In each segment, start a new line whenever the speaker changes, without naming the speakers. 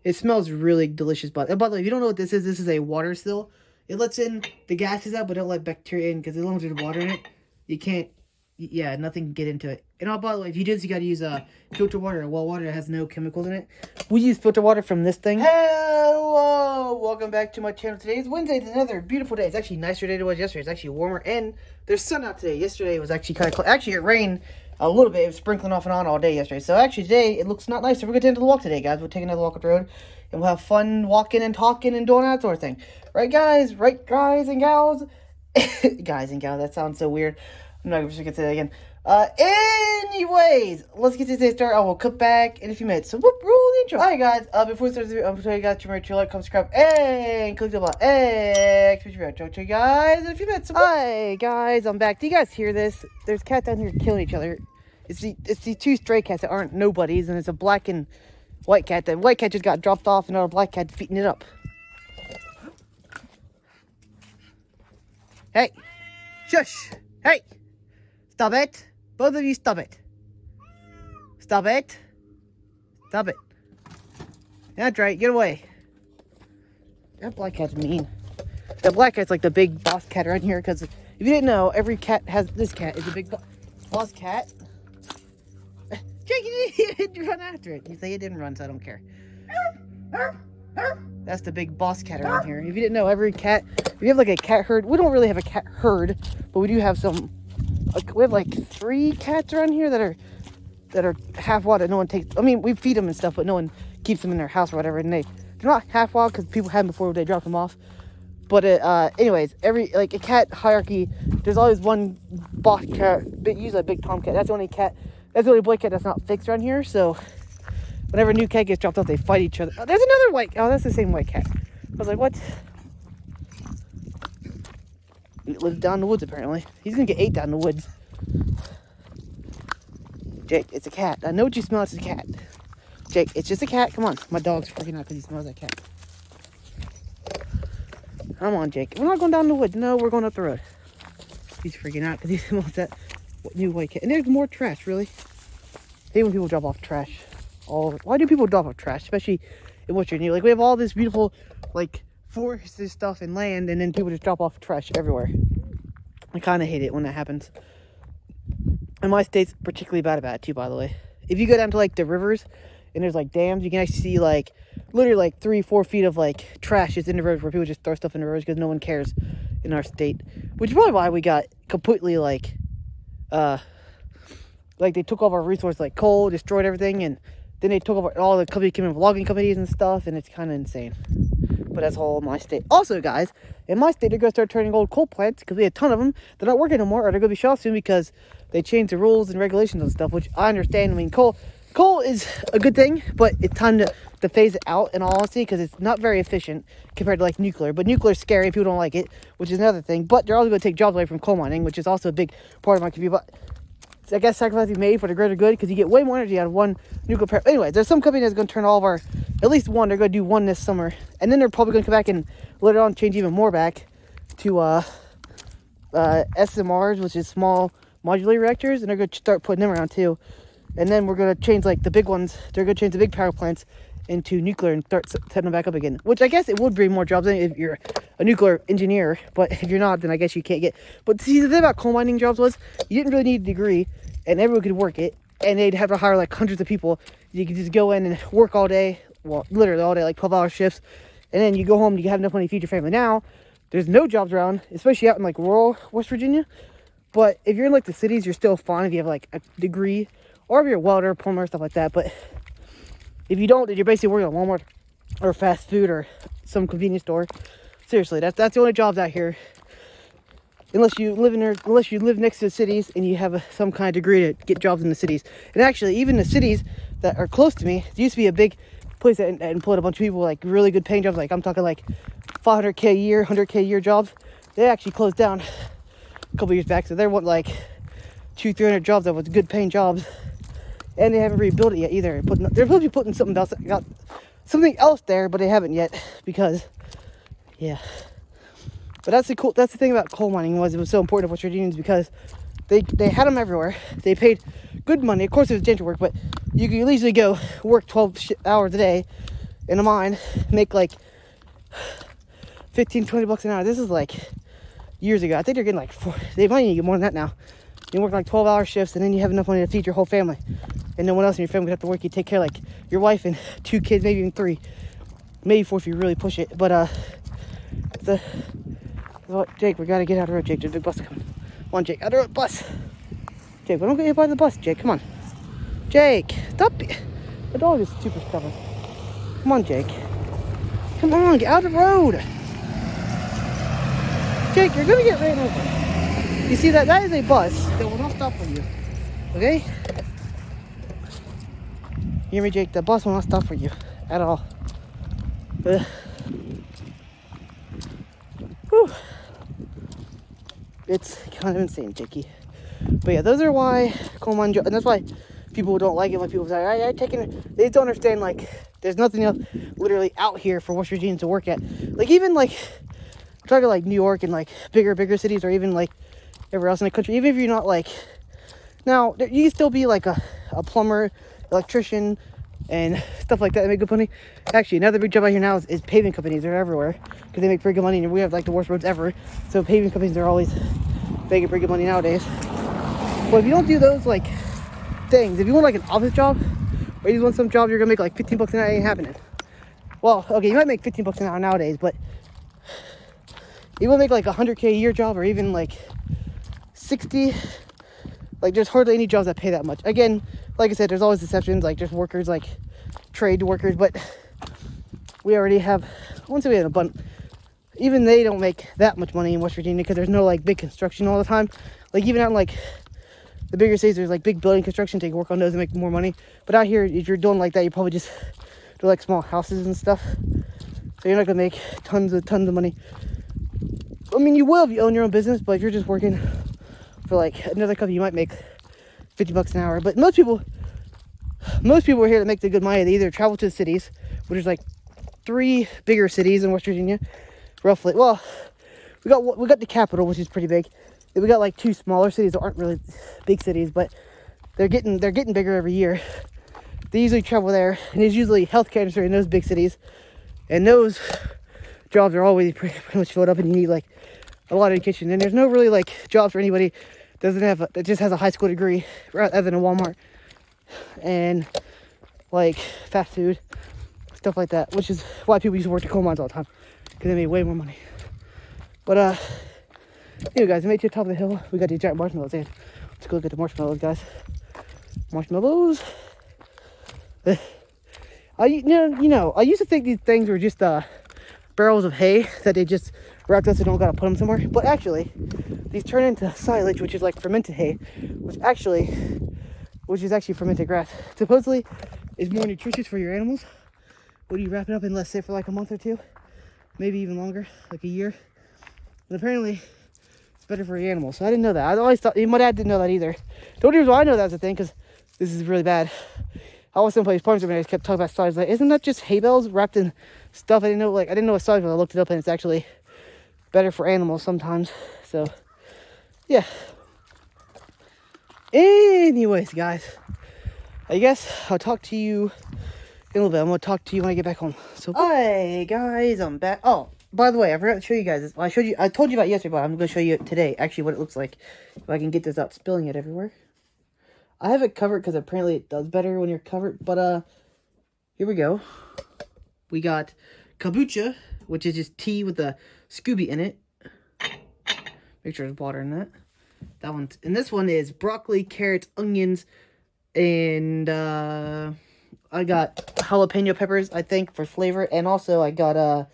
It smells really delicious. But by the way, if you don't know what this is a water still. It lets in the gases out, but don't let bacteria in, because as long as there's water in it, you can't, yeah, nothing can get into it. And by the way, if you do this, you got to use filter water or well water that has no chemicals in it. We use filter water from this thing. Hello! Welcome back to my channel. Today is Wednesday. It's another beautiful day. It's actually a nicer day than it was yesterday. It's actually warmer, and there's sun out today. Yesterday was actually kind of cold. Actually, it rained a little bit. It was sprinkling off and on all day yesterday. So actually today, it looks not nice. So we're going to take another walk today, guys. We're taking another walk up the road, and we'll have fun walking and talking and doing that sort of thing. Right, guys? Right, guys and gals? Guys and gals, that sounds so weird. I'm not going to say that again. Anyways, let's get to today's start. I will cut back in a few minutes. So, whoop, roll the intro. Alright, guys. Before we start the video, I'm going to tell you guys to remember to like, comment, subscribe, and click the bell. And talk to you guys in a few minutes. Hi, guys. I'm back. Do you guys hear this? There's cats down here killing each other. It's these two stray cats that aren't nobodies, and it's a black and white cat. The white cat just got dropped off, and another black cat beating it up. Hey. Shush. Hey. Stop it. Both of you, stop it. Stop it. Stop it. That's right. Get away. That black cat's mean. That black cat's like the big boss cat around here, because if you didn't know, every cat has... This cat is a big boss cat. Jake, you didn't run after it. You say it didn't run, so I don't care. That's the big boss cat around here. If you didn't know, every cat... If you have like a cat herd... We don't really have a cat herd, but we do have some... We have like 3 cats around here that are half wild that no one takes. I mean, we feed them and stuff, but no one keeps them in their house or whatever. And they're not half wild because people had them before they dropped them off. But anyways, a cat hierarchy, there's always one boss cat, usually a big tomcat. That's the only cat. That's the only boy cat that's not fixed around here. So whenever a new cat gets dropped off, they fight each other. Oh, there's another white. Oh, that's the same white cat. I was like, what? He lives down in the woods, apparently. He's gonna get ate down in the woods. Jake, it's a cat. I know what you smell. It's a cat. Jake, it's just a cat. Come on. My dog's freaking out because he smells that cat. Come on, Jake. We're not going down the woods. No, we're going up the road. He's freaking out because he smells that new white cat. And there's more trash, really. I hate when people drop off trash. Why do people drop off trash? Especially in what you're new. Like, we have all this beautiful, like, forested stuff and land, and then people just drop off trash everywhere. I kind of hate it when that happens. And my state's particularly bad about it too, by the way. If you go down to like the rivers and there's like dams, you can actually see like literally like 3-4 feet of like trash is in the rivers, where people just throw stuff in the rivers because no one cares in our state. Which is probably why we got completely like they took all of our resources, like coal, destroyed everything, and then they took over all the companies, came in with logging companies and stuff, and it's kind of insane. But that's all my state. Also, guys, in my state, they're going to start turning old coal plants because we had a ton of them. They're not working anymore, or they're going to be shut off soon because they changed the rules and regulations and stuff, which I understand. I mean, coal is a good thing, but it's time to phase it out, in all honesty, because it's not very efficient compared to, like, nuclear. But nuclear is scary. People don't like it, which is another thing. But they're also going to take jobs away from coal mining, which is also a big part of my community. But I guess sacrifice is made for the greater good, because you get way more energy out of one nuclear power. Anyway, there's some company that's going to turn all of our, at least one, they're going to do one this summer. And then they're probably going to come back and later on change even more back to SMRs, which is small modular reactors. And they're going to start putting them around too. And then we're going to change like the big ones. They're going to change the big power plants into nuclear and start setting them back up again. Which I guess it would bring more jobs in if you're a nuclear engineer. But if you're not, then I guess you can't get... But see, the thing about coal mining jobs was you didn't really need a degree, and everyone could work it. And they'd have to hire like hundreds of people. You could just go in and work all day. Well, literally all day, like 12-hour shifts. And then you go home and you have enough money to feed your family. Now, there's no jobs around, especially out in like rural West Virginia. But if you're in like the cities, you're still fine if you have like a degree, or if you're a welder, plumber, stuff like that. But if you don't, then you're basically working at Walmart or fast food or some convenience store. Seriously, that's the only jobs out here. Unless you live next to the cities and you have some kind of degree to get jobs in the cities. And actually, even the cities that are close to me, there used to be a big place that employed a bunch of people, like really good paying jobs. Like I'm talking like $500K a year, $100K a year jobs. They actually closed down a couple years back. So there weren't like 200-300 jobs that was good paying jobs. And they haven't rebuilt it yet either. They're supposed to be putting something else there, but they haven't yet because, yeah. But that's the thing about coal mining, was it was so important to West Virginians because they had them everywhere. They paid good money. Of course, it was gentle work, but you could easily go work 12 hours a day in a mine make like 15-20 bucks an hour. This is like years ago. I think they're getting like they might even get more than that now. You work like 12-hour shifts, and then you have enough money to feed your whole family, and no one else in your family would have to work. You take care of like your wife and 2 kids, maybe even 3, maybe 4 if you really push it. But Jake, we gotta get out of the road. Jake, there's a big bus coming. Come on, Jake, out of the road, bus. Jake, we don't get hit by the bus. Jake, come on. Jake, stop. The dog is super stubborn. Come on, Jake. Come on, get out of the road. Jake, you're gonna get ran over. You see that? That is a bus that will not stop for you. Okay? You hear me, Jake? The bus will not stop for you at all. Whew. It's kind of insane, Jakey. But yeah, those are why coal mine jobs, and that's why people don't like it. When people say, they don't understand, like, there's nothing else literally out here for West Virginians to work at. Like, even like, I'm talking like New York and like bigger cities, or even like everywhere else in the country. Even if you're not like, now you can still be like a plumber, electrician, and stuff like that. They make good money. Actually, another big job out here now is paving companies. They're everywhere because they make pretty good money, and we have like the worst roads ever. So paving companies are always making pretty good money nowadays. But if you don't do those like things, if you want like an office job, or you just want some job you're gonna make like 15 bucks an hour, it ain't happening. Well, okay, you might make 15 bucks an hour nowadays, but you will make like 100K a year job, or even like 60. Like, there's hardly any jobs that pay that much. Again, like I said, there's always exceptions, like just workers, like trade workers, but we already have, I won't say we have a bunch. Even they don't make that much money in West Virginia because there's no like big construction all the time. Like, even out in like the bigger cities, there's like big building construction, so you can work on those and make more money. But out here, if you're doing like that, you probably just do like small houses and stuff. So you're not gonna make tons of money. I mean, you will if you own your own business, but if you're just working for like another company, you might make 50 bucks an hour. But most people are here to make the good money. They either travel to the cities, which is like 3 bigger cities in West Virginia, roughly. Well, we got the capital, which is pretty big. Then we got like 2 smaller cities that aren't really big cities, but they're getting bigger every year. They usually travel there, and there's usually healthcare industry in those big cities, and those jobs are always pretty much filled up, and you need like a lot of education. And there's no really like jobs for anybody that just has a high school degree, other than a Walmart and like fast food, stuff like that, which is why people used to work the coal mines all the time, because they made way more money. But anyway, guys, I made it to the top of the hill. We got these giant marshmallows in. Let's go look at the marshmallows, guys. Marshmallows. I used to think these things were just barrels of hay that they just wrapped up so don't gotta put them somewhere. But actually, these turn into silage, which is like fermented hay, which is actually fermented grass. Supposedly, is more nutritious for your animals when you wrap it up and let it sit for like a month or 2, maybe even longer, like a year. And apparently, it's better for your animals. So I didn't know that. I always thought, my dad didn't know that either. The only reason why I know that's a thing, because this is really bad. I was someplace farms and I just kept talking about silage. Like, isn't that just hay bales wrapped in stuff? I didn't know what silage was. I looked it up, and it's actually better for animals sometimes. So yeah. Anyways, guys, I guess I'll talk to you in a little bit. I'm gonna talk to you when I get back home. So hi guys, I'm back. Oh, by the way, I forgot to show you guys this. I told you about it yesterday, but I'm gonna show you today actually what it looks like, if I can get this without spilling it everywhere. I have it covered because apparently it does better when you're covered. But here we go. We got kombucha, which is just tea with a Scooby in it. Make sure there's water in that. That one, and this one is broccoli, carrots, onions, and I got jalapeno peppers, I think, for flavor, and also I got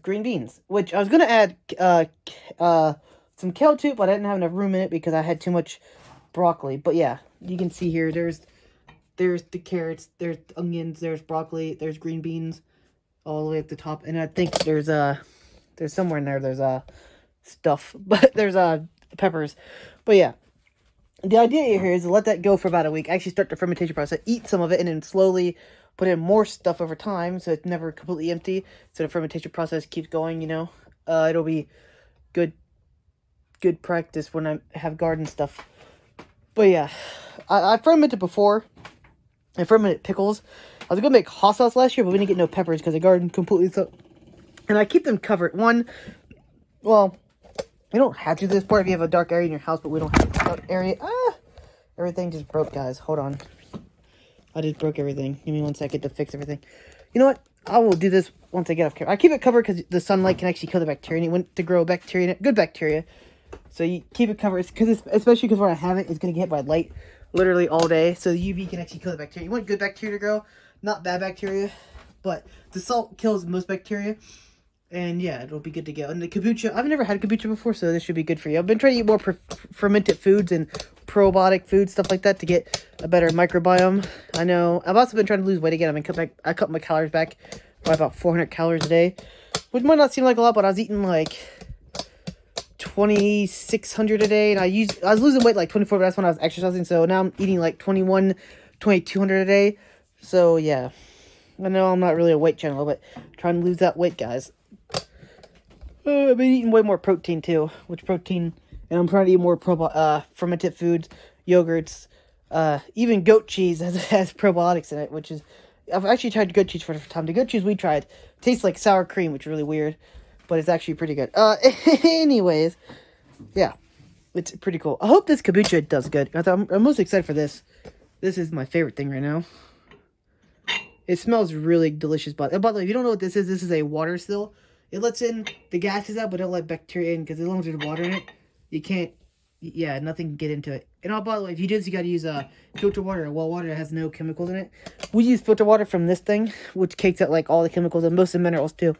green beans, which I was gonna add some kale to, but I didn't have enough room in it because I had too much broccoli. But yeah, you can see here there's the carrots, there's onions, there's broccoli, there's green beans all the way at the top, and I think there's somewhere in there there's stuff, but there's peppers. But yeah, the idea here is to let that go for about a week, actually start the fermentation process, eat some of it, and then slowly put in more stuff over time, so it's never completely empty, so the fermentation process keeps going, you know. It'll be good practice when I have garden stuff. But yeah, I fermented before. I fermented pickles, I was gonna make hot sauce last year, but we didn't get no peppers because the garden completely so. And I keep them covered. Well, you don't have to do this part if you have a dark area in your house, but we don't have a dark area. Everything just broke, guys. Hold on. I just broke everything. Give me 1 second to fix everything. You know what? I will do this once I get off camera. I keep it covered because the sunlight can actually kill the bacteria, and you want to grow bacteria, good bacteria. So you keep it covered, especially because when I have it, it's going to get hit by light literally all day. So the UV can actually kill the bacteria. You want good bacteria to grow, not bad bacteria. But the salt kills most bacteria. And yeah, it'll be good to go. And the kombucha, I've never had kombucha before, so this should be good for you. I've been trying to eat more fermented foods and probiotic foods, stuff like that, to get a better microbiome. I know. I've also been trying to lose weight again. I cut my calories back by about 400 calories a day, which might not seem like a lot, but I was eating like 2,600 a day, and I was losing weight like 24, but that's when I was exercising. So now I'm eating like 2,200 a day. So yeah, I know I'm not really a weight channel, but I'm trying to lose that weight, guys. I've been eating way more protein too, and I'm trying to eat more fermented foods, yogurts, even goat cheese has probiotics in it, which is, I've actually tried goat cheese for the first time. The goat cheese we tried tastes like sour cream, which is really weird, but it's actually pretty good. Anyways, yeah, it's pretty cool. I hope this kombucha does good. I'm most excited for this. This is my favorite thing right now. It smells really delicious, by the way, if you don't know what this is a water still. It lets in the gases out, but it'll let bacteria in, because as long as there's water in it, you can't, nothing can get into it. And by the way, if you do this, you got to use filter water or well water that has no chemicals in it. We use filter water from this thing, which takes out like all the chemicals and most of the minerals too.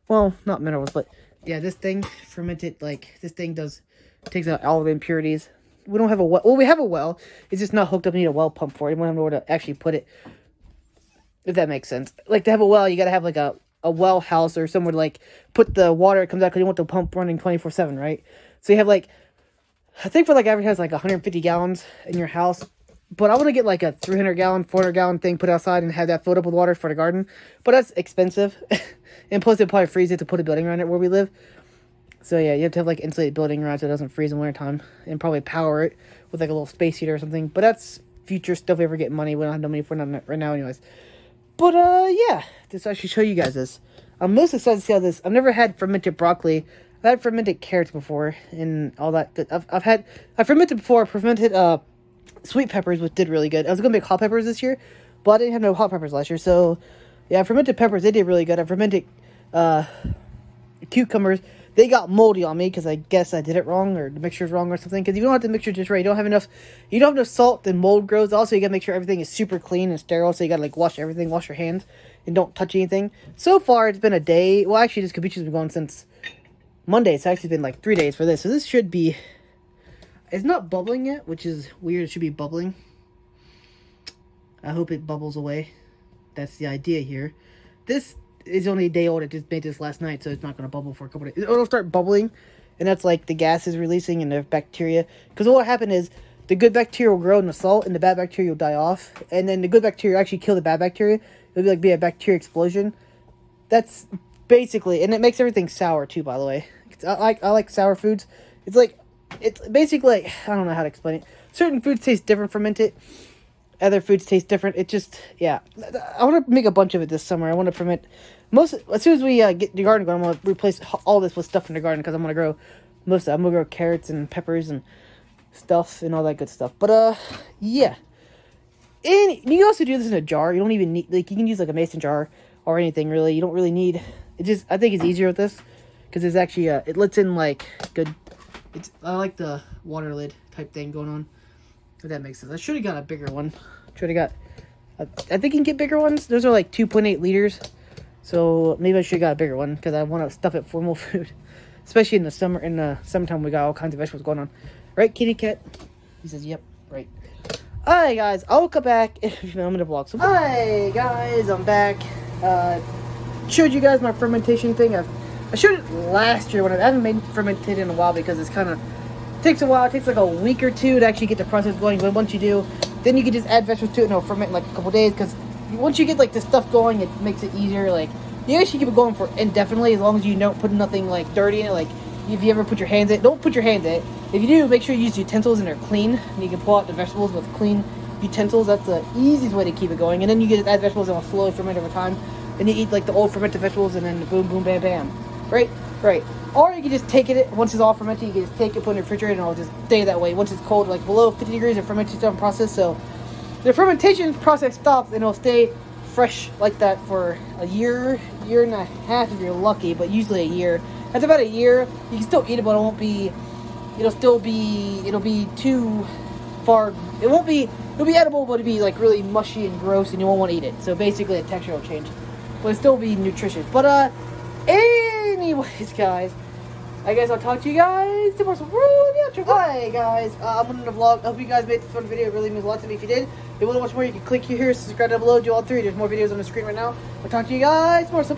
Well, not minerals, but yeah, this thing, fermented, like, this thing takes out all the impurities. We don't have a well. Well, we have a well. It's just not hooked up. We need a well pump for it. We don't know where to actually put it, if that makes sense. Like, to have a well, you got to have like a well house or somewhere to like put the water that comes out, because you want the pump running 24/7, right? So you have like, I think for like average has like 150 gallons in your house, but I want to get like a 300-gallon, 400-gallon thing put outside and have that filled up with water for the garden. But that's expensive, and plus it probably freeze it to put a building around it where we live. So yeah, you have to have like insulated building around so it doesn't freeze in wintertime, and probably power it with like a little space heater or something. But that's future stuff. If we ever get money, we don't have no money for it right now anyways. But, yeah, I should show you guys this. I'm most excited to see how this, I've never had fermented broccoli. I've had fermented carrots before, and all that good. I fermented before, fermented, sweet peppers, which did really good. I was going to make hot peppers this year, but I didn't have no hot peppers last year, so, yeah, fermented peppers, they did really good. I fermented, cucumbers. They got moldy on me because I guess I did it wrong, or the mixture's wrong or something. Because you don't have the mixture just right. You don't have enough salt, then mold grows. Also, you gotta make sure everything is super clean and sterile. So you gotta like wash everything, wash your hands, and don't touch anything. So far, it's been a day. Well, actually, this kombucha's been going since Monday. It's actually been like 3 days for this. So this should be. It's not bubbling yet, which is weird. It should be bubbling. I hope it bubbles away. That's the idea here. This is only a day old. It just made this last night, so it's not going to bubble for a couple days. It'll start bubbling, and that's like the gas is releasing and the bacteria. Because what will happen is the good bacteria will grow in the salt, and the bad bacteria will die off. And then the good bacteria will actually kill the bad bacteria. It'll be a bacteria explosion. That's basically, and it makes everything sour too, by the way. I like sour foods. It's basically, I don't know how to explain it. Certain foods taste different fermented. Other foods taste different. It just, yeah. I want to make a bunch of it this summer. I want to ferment as soon as we get the garden going, I'm going to replace all this with stuff in the garden, because I'm going to grow most of it. I'm going to grow carrots and peppers and stuff and all that good stuff. But, yeah. And you can also do this in a jar. You don't even need, like, you can use like a mason jar or anything, really. You don't really need, I think it's easier with this, because it's actually, it lets in, like, good, I like the water lid type thing going on. If that makes sense. I should have got a bigger one. I think you can get bigger ones. Those are like 2.8 liters. So maybe I should have got a bigger one, because I want to stuff it for more food. Especially in the summertime, we got all kinds of vegetables going on. Right, kitty cat? He says, yep, right. Alright, guys, I'll come back if you film the vlog. So, hi, guys, I'm back. Showed you guys my fermentation thing. I showed it last year when I haven't made fermented in a while, because it's kind of takes a while. It takes like a week or two to actually get the process going. But once you do, then you can just add vegetables to it and it'll ferment in like a couple days. Because once you get like the stuff going, it makes it easier. Like, you actually keep it going for indefinitely, as long as you don't put nothing like dirty in it. Like, if you ever put your hands in it, don't put your hands in it. If you do, make sure you use utensils and they're clean, and you can pull out the vegetables with clean utensils. That's the easiest way to keep it going. And then you get add vegetables and it'll slowly ferment over time. And you eat like the old fermented vegetables and then boom, boom, bam, bam. Right? Right. Or you can just take it, once it's all fermented, you can just take it, put it in the refrigerator, and it'll just stay that way. Once it's cold, like below 50 degrees, the fermentation doesn't process. So the fermentation process stops and it'll stay fresh like that for a year, year and a half if you're lucky, but usually a year. That's about a year. You can still eat it, but it won't be, it'll be too far, it'll be edible, but it'll be like really mushy and gross and you won't want to eat it. So basically the texture will change, but it'll still be nutritious. But anyways, guys, I guess I'll talk to you guys tomorrow. Hi guys, I'm on the vlog. I hope you guys made this fun video. It really means a lot to me. If you did, if you want to watch more, you can click here, subscribe down below, do all three. There's more videos on the screen right now. I'll talk to you guys tomorrow. So